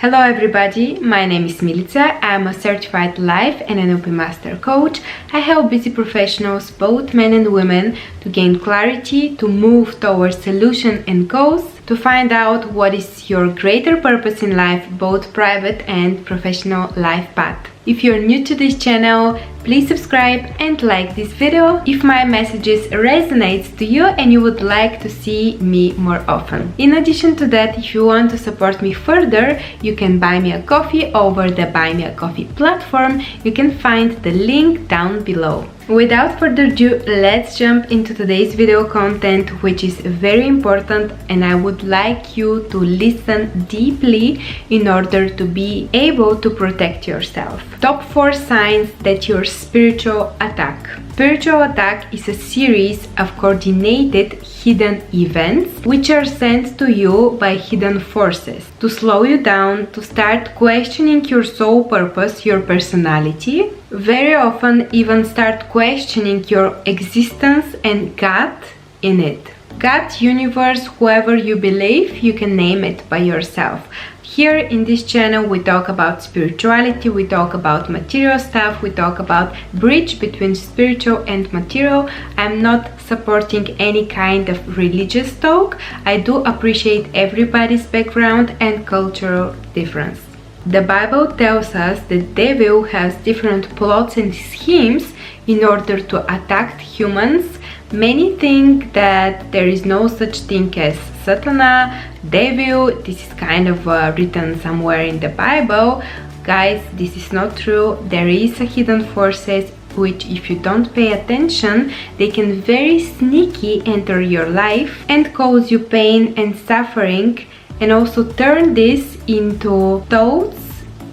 Hello everybody, my name is Militsa. I'm a certified life and NLP master coach. I help busy professionals, both men and women, to gain clarity, to move towards solution and goals, to find out what is your greater purpose in life, both private and professional life path. If you're new to this channel, please subscribe and like this video if my messages resonate to you and you would like to see me more often. In addition to that, if you want to support me further, you can buy me a coffee over the Buy Me a Coffee platform. You can find the link down below. Without further ado, let's jump into today's video content, which is very important, and I would like you to listen deeply in order to be able to protect yourself. Top 4 signs that you're spiritual attack. Spiritual attack is a series of coordinated hidden events which are sent to you by hidden forces to slow you down, to start questioning your soul purpose, your personality, very often even start questioning your existence and God in it. God, universe, whoever you believe, you can name it by yourself. Here in this channel we talk about spirituality, we talk about material stuff, we talk about bridge between spiritual and material. I'm not supporting any kind of religious talk. I do appreciate everybody's background and cultural difference. The Bible tells us the devil has different plots and schemes in order to attack humans. Many think that there is no such thing as Satana, devil. This is kind of written somewhere in the Bible. Guys, this is not true. There is a hidden forces which, if you don't pay attention, they can very sneaky enter your life and cause you pain and suffering, and also turn this into thoughts,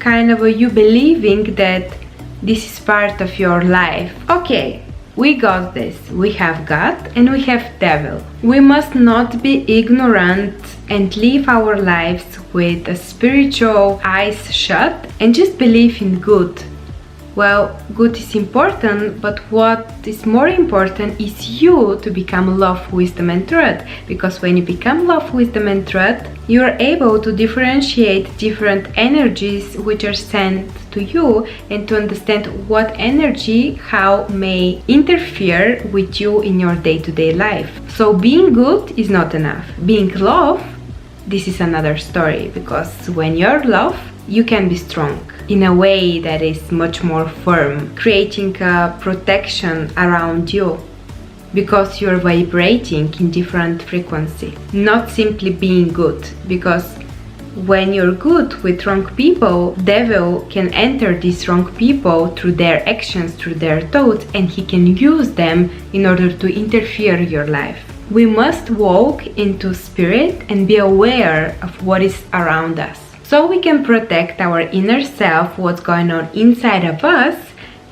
kind of you believing that this is part of your life. Okay, we got this. We have God and we have devil. We must not be ignorant and live our lives with a spiritual eyes shut and just believe in good. Well, good is important, but what is more important is you to become love, wisdom and truth. Because when you become love, wisdom and truth, you are able to differentiate different energies which are sent to you and to understand what energy, how may interfere with you in your day-to-day life. So being good is not enough. Being love, this is another story, because when you're love, you can be strong in a way that is much more firm, creating a protection around you because you're vibrating in different frequency, not simply being good. Because when you're good with wrong people, devil can enter these wrong people through their actions, through their thoughts, and he can use them in order to interfere in your life. We must walk into spirit and be aware of what is around us, so we can protect our inner self, what's going on inside of us,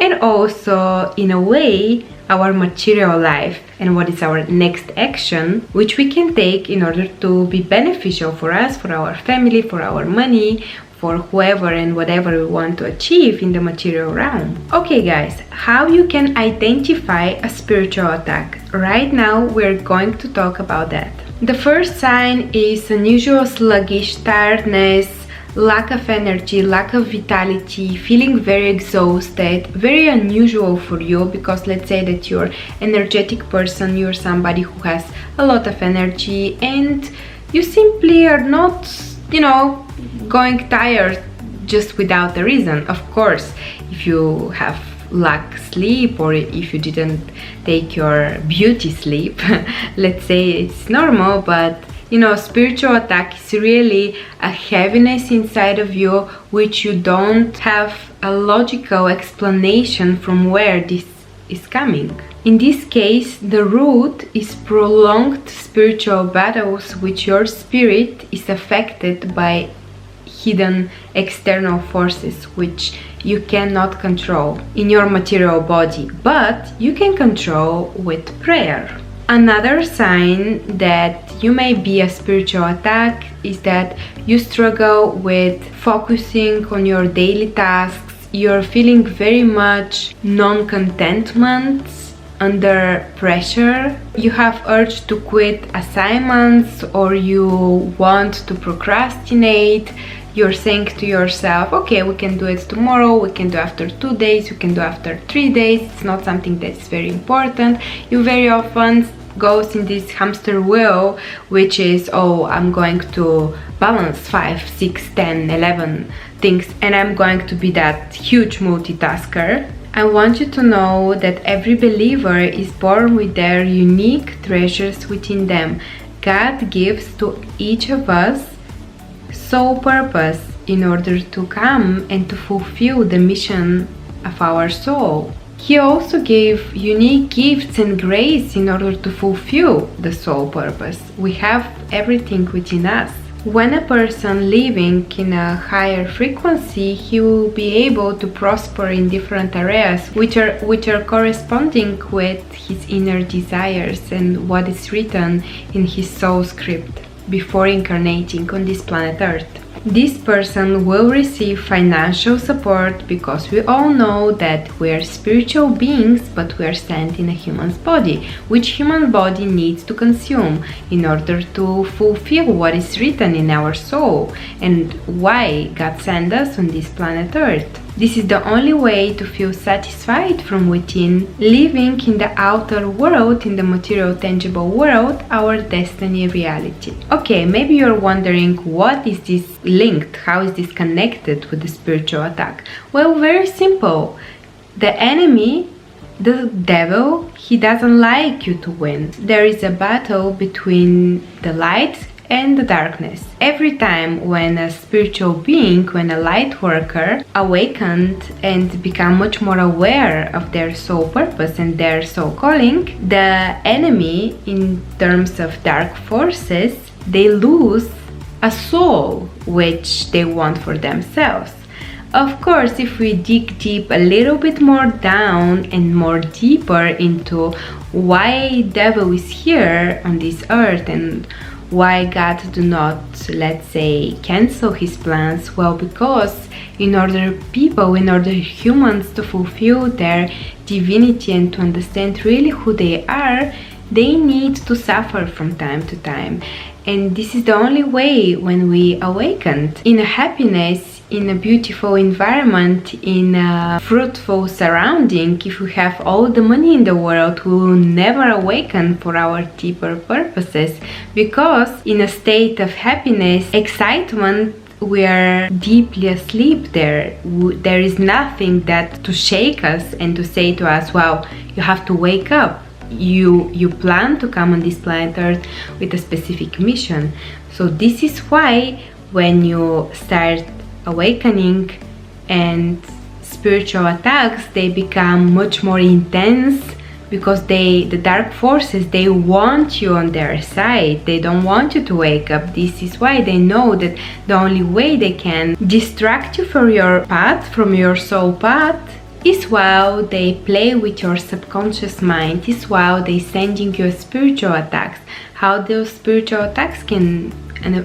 and also, in a way, our material life and what is our next action, which we can take in order to be beneficial for us, for our family, for our money, for whoever and whatever we want to achieve in the material realm. Okay guys, how you can identify a spiritual attack? Right now we're going to talk about that. The first sign is unusual sluggish tiredness, lack of energy, lack of vitality, feeling very exhausted, very unusual for you, because let's say that you're an energetic person, you're somebody who has a lot of energy and you simply are not, going tired just without a reason. Of course, if you have lack sleep or if you didn't take your beauty sleep, let's say it's normal, but spiritual attack is really a heaviness inside of you which you don't have a logical explanation from where this is coming. In this case, the root is prolonged spiritual battles which your spirit is affected by hidden external forces which you cannot control in your material body, but you can control with prayer. Another sign that you may be a spiritual attack is that you struggle with focusing on your daily tasks. You're feeling very much non-contentment under pressure. You have urge to quit assignments, or you want to procrastinate. you're saying to yourself, okay, we can do it tomorrow, we can do after 2 days, we can do after 3 days. It's not something that's very important. You very often goes in this hamster wheel, which is, oh, I'm going to balance 5, 6, 10, 11 things, and I'm going to be that huge multitasker. I want you to know that every believer is born with their unique treasures within them. God gives to each of us soul purpose in order to come and to fulfill the mission of our soul. He also gave unique gifts and grace in order to fulfill the soul purpose. We have everything within us. When a person living in a higher frequency, he will be able to prosper in different areas which are corresponding with his inner desires and what is written in his soul script before incarnating on this planet Earth. This person will receive financial support because we all know that we are spiritual beings, but we are sent in a human's body, which human body needs to consume in order to fulfill what is written in our soul and why God sent us on this planet Earth. This is the only way to feel satisfied from within, living in the outer world, in the material tangible world, our destiny reality. Okay, maybe you're wondering, what is this linked? How is this connected with the spiritual attack? Well, very simple. The enemy, the devil, he doesn't like you to win. There is a battle between the light and the darkness. Every time when a spiritual being, when a light worker awakened and become much more aware of their soul purpose and their soul calling, the enemy, in terms of dark forces, they lose a soul which they want for themselves. Of course, if we dig deep a little bit more down and more deeper into why devil is here on this earth and why God do not, let's say, cancel his plans, well, because in order humans to fulfill their divinity and to understand really who they are, they need to suffer from time to time. And this is the only way when we awakened in a happiness, in a beautiful environment, in a fruitful surrounding. If we have all the money in the world, we will never awaken for our deeper purposes, because in a state of happiness, excitement, we are deeply asleep there. There is nothing that to shake us and to say to us, wow, you have to wake up. You plan to come on this planet Earth with a specific mission. So this is why when you start awakening and spiritual attacks, they become much more intense, because the dark forces, they want you on their side. They don't want you to wake up. This is why they know that the only way they can distract you from your path, from your soul path, is while they play with your subconscious mind, is while they sending you spiritual attacks. How those spiritual attacks can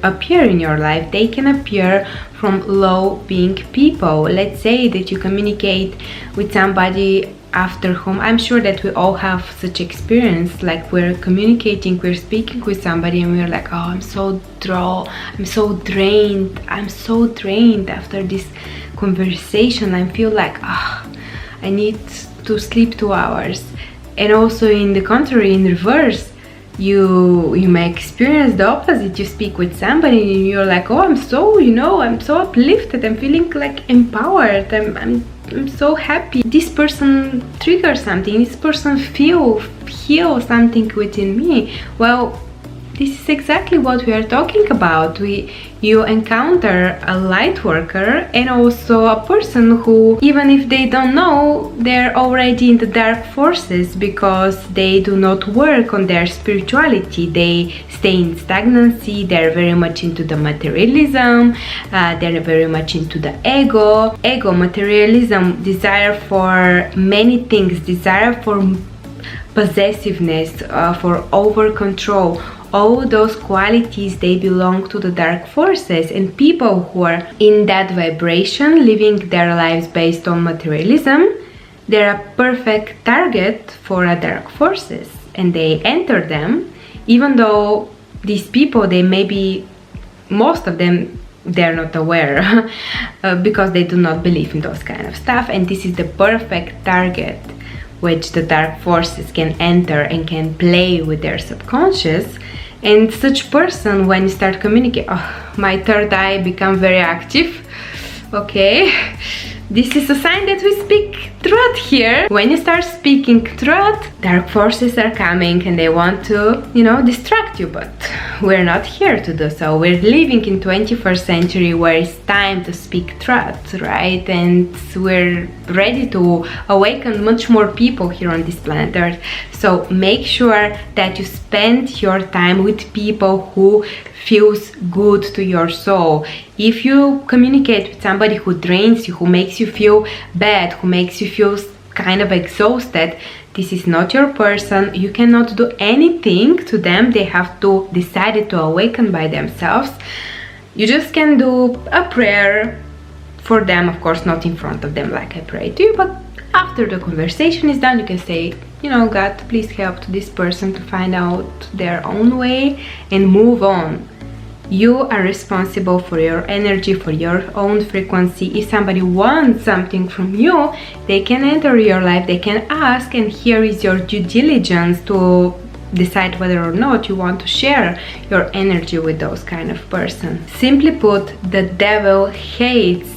appear in your life? They can appear from low being people. Let's say that you communicate with somebody after whom, I'm sure that we all have such experience, like we're communicating, we're speaking with somebody and we're like, oh, I'm so drained after this conversation. I feel like, I need to sleep 2 hours. And also in the contrary, in reverse, you may experience the opposite. You speak with somebody and you're like, oh, I'm so uplifted, I'm feeling like empowered, I'm so happy. This person triggers something, this person heal something within me. Well, this is exactly what we are talking about. You encounter a light worker and also a person who, even if they don't know, they're already in the dark forces, because they do not work on their spirituality. They stay in stagnancy. They're very much into the materialism. They're very much into the ego, materialism, desire for many things, desire for possessiveness, for over control. All those qualities, they belong to the dark forces, and people who are in that vibration, living their lives based on materialism, they're a perfect target for a dark forces, and they enter them, even though these people, they maybe, most of them they're not aware because they do not believe in those kind of stuff. And this is the perfect target which the dark forces can enter and can play with their subconscious. And such person, when you start communicating, oh, my third eye become very active. Okay, this is a sign that we speak truth here. When you start speaking truth, dark forces are coming and they want to, distract you, but we're not here to do so. We're living in 21st century where it's time to speak truth, right? And we're ready to awaken much more people here on this planet Earth. So make sure that you spend your time with people who feels good to your soul. If you communicate with somebody who drains you, who makes you feel bad, who makes you feel kind of exhausted, this is not your person. You cannot do anything to them. They have to decide to awaken by themselves. You just can do a prayer for them, of course not in front of them like I pray to you, but after the conversation is done, you can say, God, please help to this person to find out their own way and move on. You are responsible for your energy, for your own frequency. If somebody wants something from you, they can enter your life, they can ask, and here is your due diligence to decide whether or not you want to share your energy with those kind of person. Simply put, the devil hates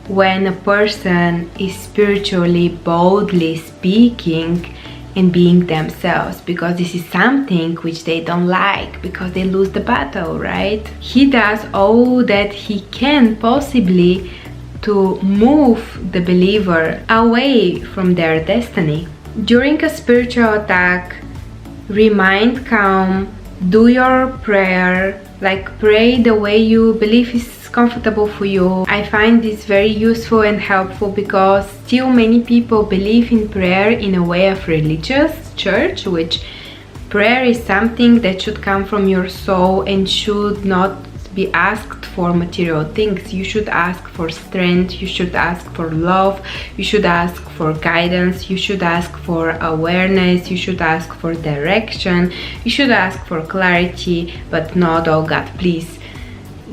when a person is spiritually boldly speaking and being themselves, because this is something which they don't like, because they lose the battle, right? He does all that he can possibly to move the believer away from their destiny. During a spiritual attack, remain calm, do your prayer, like pray the way you believe is comfortable for you. I find this very useful and helpful because still many people believe in prayer in a way of religious church, which prayer is something that should come from your soul and should not be asked for material things. You should ask for strength, you should ask for love, you should ask for guidance, you should ask for awareness, you should ask for direction, you should ask for clarity, but not, oh God, please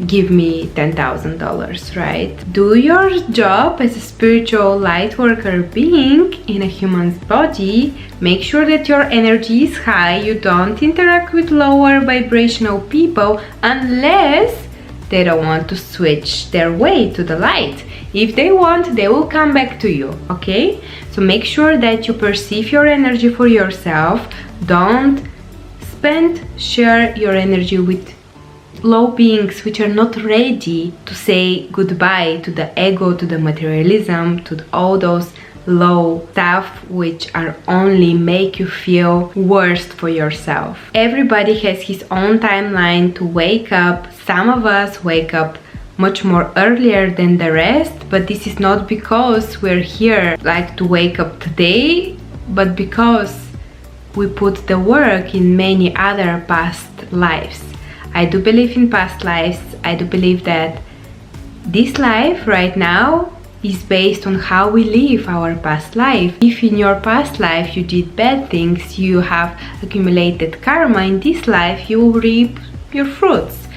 give me $10,000, right? Do your job as a spiritual light worker being in a human's body. Make sure that your energy is high. You don't interact with lower vibrational people unless they don't want to switch their way to the light. If they want, they will come back to you, okay? So make sure that you perceive your energy for yourself. Don't share your energy with low beings which are not ready to say goodbye to the ego, to the materialism, to all those low stuff which are only make you feel worse for yourself. Everybody has his own timeline to wake up. Some of us wake up much more earlier than the rest, but this is not because we're here like to wake up today, but because we put the work in many other past lives. I do believe in past lives. I do believe that this life right now is based on how we live our past life. If in your past life you did bad things, you have accumulated karma, in this life you will reap your fruits.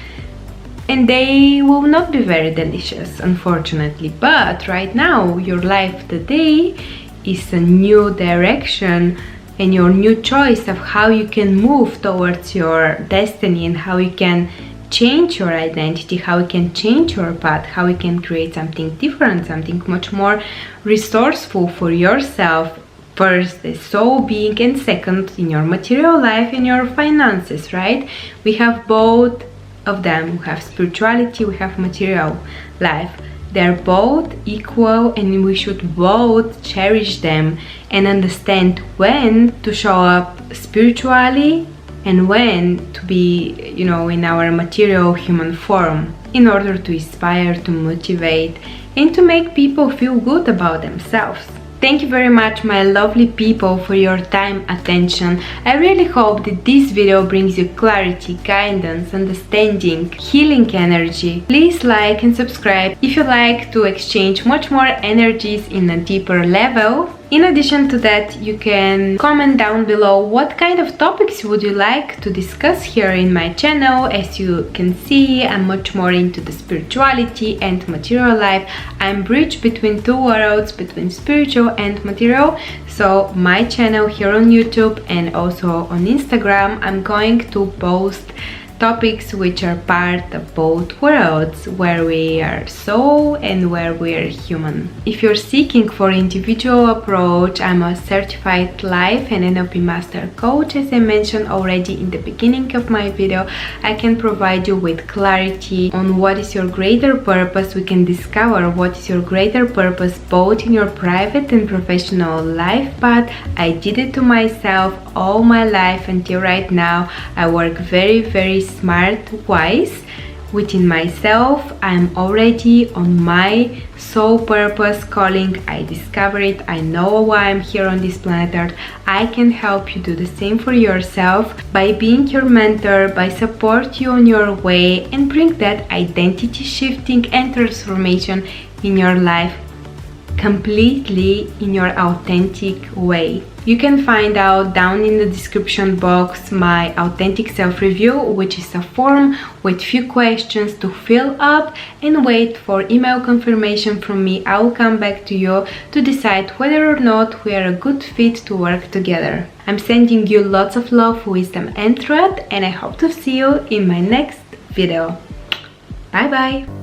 And they will not be very delicious, unfortunately. But right now, your life today is a new direction and your new choice of how you can move towards your destiny and how you can change your identity, how you can change your path, how you can create something different, something much more resourceful for yourself. First, the soul being, and second, in your material life and your finances, right? We have both of them. We have spirituality, we have material life. They're both equal and we should both cherish them and understand when to show up spiritually and when to be, in our material human form in order to inspire, to motivate, and to make people feel good about themselves. Thank you very much, my lovely people, for your time, attention. I really hope that this video brings you clarity, guidance, understanding, healing energy. Please like and subscribe if you like to exchange much more energies in a deeper level. In addition to that, you can comment down below what kind of topics would you like to discuss here in my channel. As you can see, I'm much more into the spirituality and material life. I'm bridge between two worlds, between spiritual and material. So my channel here on YouTube and also on Instagram, I'm going to post topics which are part of both worlds, where we are soul and where we are human. If you're seeking for individual approach, I'm a certified life and NLP master coach. As I mentioned already in the beginning of my video, I can provide you with clarity on what is your greater purpose. We can discover what is your greater purpose both in your private and professional life path. I did it to myself all my life until right now. I work very smart, wise within myself. I'm already on my soul purpose calling. I discover it. I know why I'm here on this planet Earth. I can help you do the same for yourself by being your mentor, by support you on your way and bring that identity shifting and transformation in your life completely in your authentic way. You can find out down in the description box my authentic self-review, which is a form with few questions to fill up and wait for email confirmation from me. I will come back to you to decide whether or not we are a good fit to work together. I'm sending you lots of love, wisdom and truth, and I hope to see you in my next video. Bye bye!